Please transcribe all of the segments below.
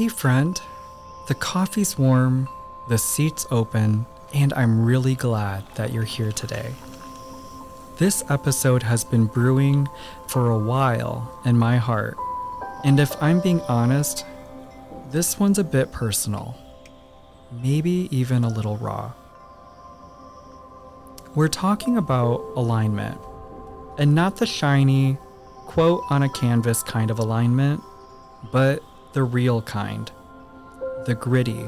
Hey friend, the coffee's warm, the seat's open, and I'm really glad that you're here today. This episode has been brewing for a while in my heart, and if I'm being honest, this one's a bit personal, maybe even a little raw. We're talking about alignment, and not the shiny, quote on a canvas kind of alignment, but the real kind. The gritty,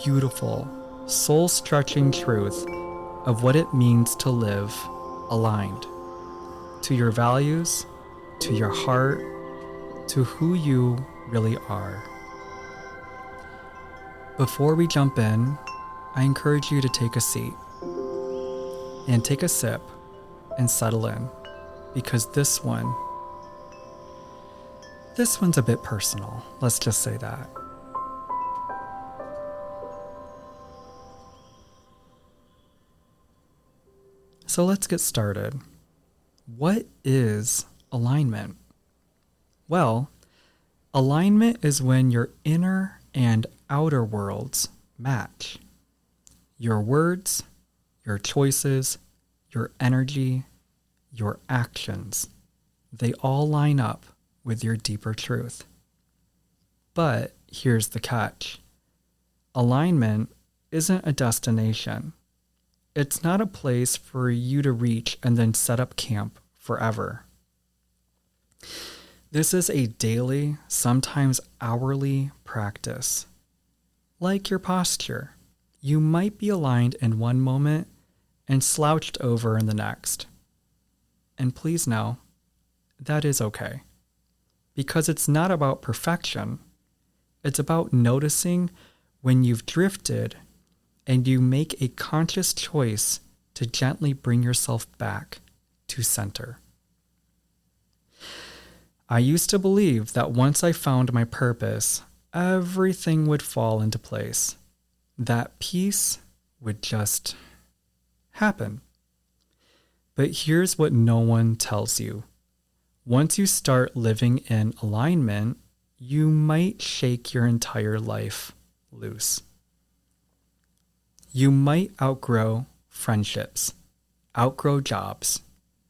beautiful, soul-stretching truth of what it means to live aligned. To your values, to your heart, to who you really are. Before we jump in, I encourage you to take a seat and take a sip and settle in, because this one's a bit personal, let's just say that. So let's get started. What is alignment? Well, alignment is when your inner and outer worlds match. Your words, your choices, your energy, your actions, they all line up with your deeper truth. But here's the catch. Alignment isn't a destination. It's not a place for you to reach and then set up camp forever. This is a daily, sometimes hourly practice. Like your posture, you might be aligned in one moment and slouched over in the next. And please know, that is okay. Because it's not about perfection. It's about noticing when you've drifted and you make a conscious choice to gently bring yourself back to center. I used to believe that once I found my purpose, everything would fall into place. That peace would just happen. But here's what no one tells you. Once you start living in alignment, you might shake your entire life loose. You might outgrow friendships, outgrow jobs,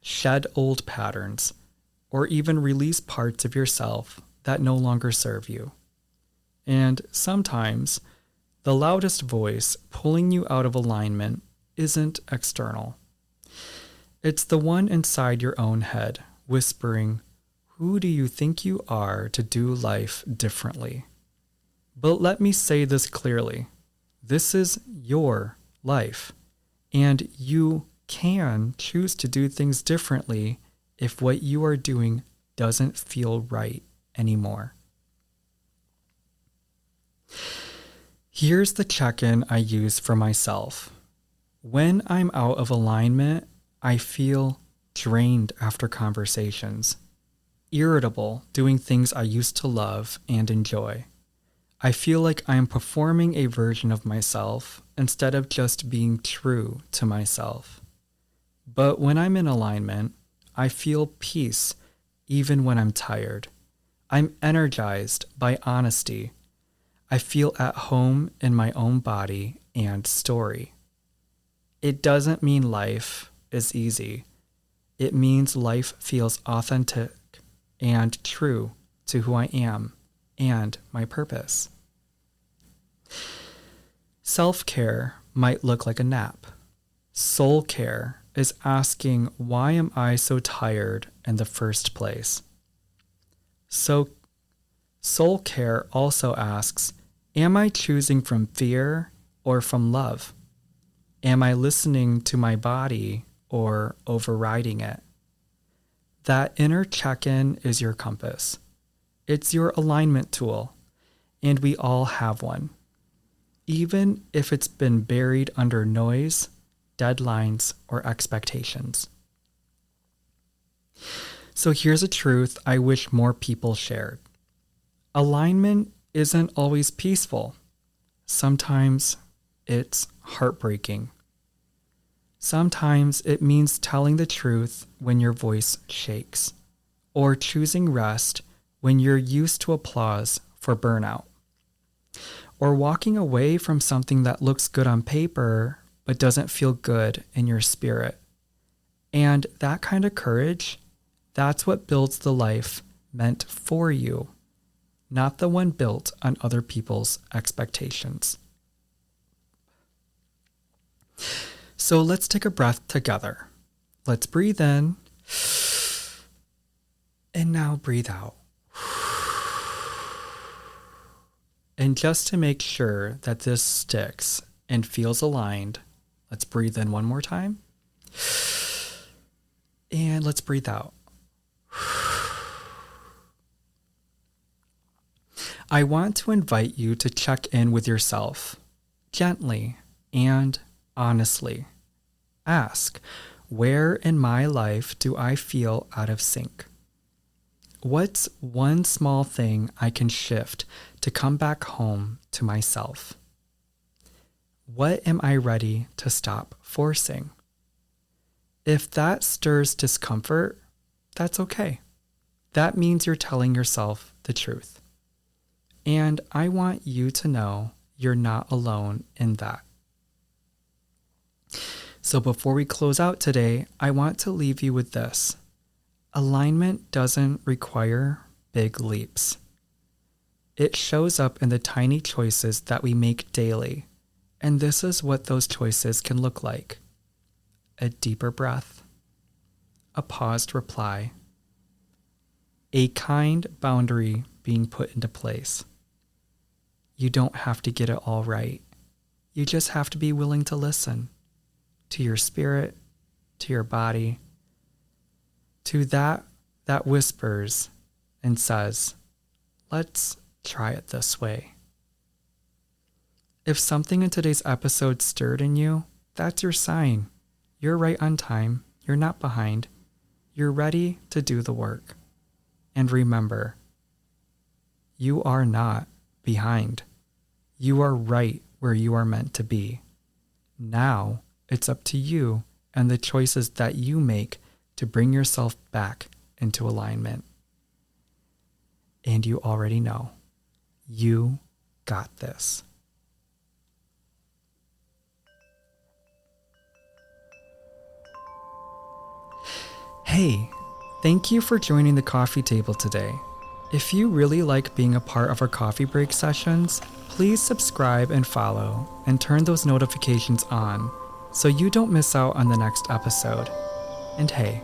shed old patterns, or even release parts of yourself that no longer serve you. And sometimes, the loudest voice pulling you out of alignment isn't external. It's the one inside your own head, whispering, "Who do you think you are to do life differently?" But let me say this clearly. This is your life, and you can choose to do things differently if what you are doing doesn't feel right anymore. Here's the check-in I use for myself. When I'm out of alignment, I feel drained after conversations, irritable doing things I used to love and enjoy. I feel like I am performing a version of myself instead of just being true to myself. But when I'm in alignment, I feel peace even when I'm tired. I'm energized by honesty. I feel at home in my own body and story. It doesn't mean life is easy. It means life feels authentic and true to who I am and my purpose. Self-care might look like a nap. Soul care is asking, why am I so tired in the first place? So soul care also asks, am I choosing from fear or from love? Am I listening to my body or overriding it? That inner check-in is your compass. It's your alignment tool, and we all have one. Even if it's been buried under noise, deadlines, or expectations. So here's a truth I wish more people shared. Alignment isn't always peaceful. Sometimes it's heartbreaking. Sometimes it means telling the truth when your voice shakes, or choosing rest when you're used to applause for burnout. or walking away from something that looks good on paper but doesn't feel good in your spirit. And that kind of courage, that's what builds the life meant for you, not the one built on other people's expectations. So let's take a breath together. Let's breathe in, and now breathe out. And just to make sure that this sticks and feels aligned, let's breathe in one more time. And let's breathe out. I want to invite you to check in with yourself, gently and honestly. Ask, where in my life do I feel out of sync? What's one small thing I can shift to come back home to myself? What am I ready to stop forcing? If that stirs discomfort, that's okay. That means you're telling yourself the truth. And I want you to know you're not alone in that. So before we close out today, I want to leave you with this. Alignment doesn't require big leaps. It shows up in the tiny choices that we make daily, and this is what those choices can look like. A deeper breath, a paused reply, a kind boundary being put into place. You don't have to get it all right. You just have to be willing to listen to your spirit, to your body, to that whispers and says, let's try it this way. If something in today's episode stirred in you, that's your sign. You're right on time. You're not behind. You're ready to do the work. And remember, you are not behind. You are right where you are meant to be. Now it's up to you and the choices that you make to bring yourself back into alignment. And you already know, you got this. Hey, thank you for joining the coffee table today. If you really like being a part of our coffee break sessions, please subscribe and follow and turn those notifications on so you don't miss out on the next episode. And hey,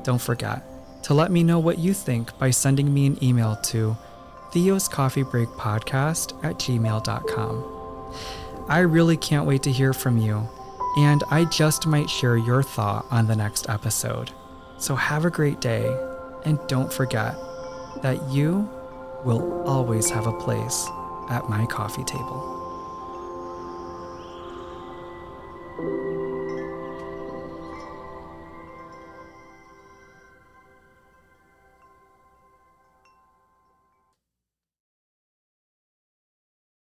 don't forget to let me know what you think by sending me an email to theoscoffeebreakpodcast@gmail.com. I really can't wait to hear from you, and I just might share your thought on the next episode. So have a great day, and don't forget that you will always have a place at my coffee table.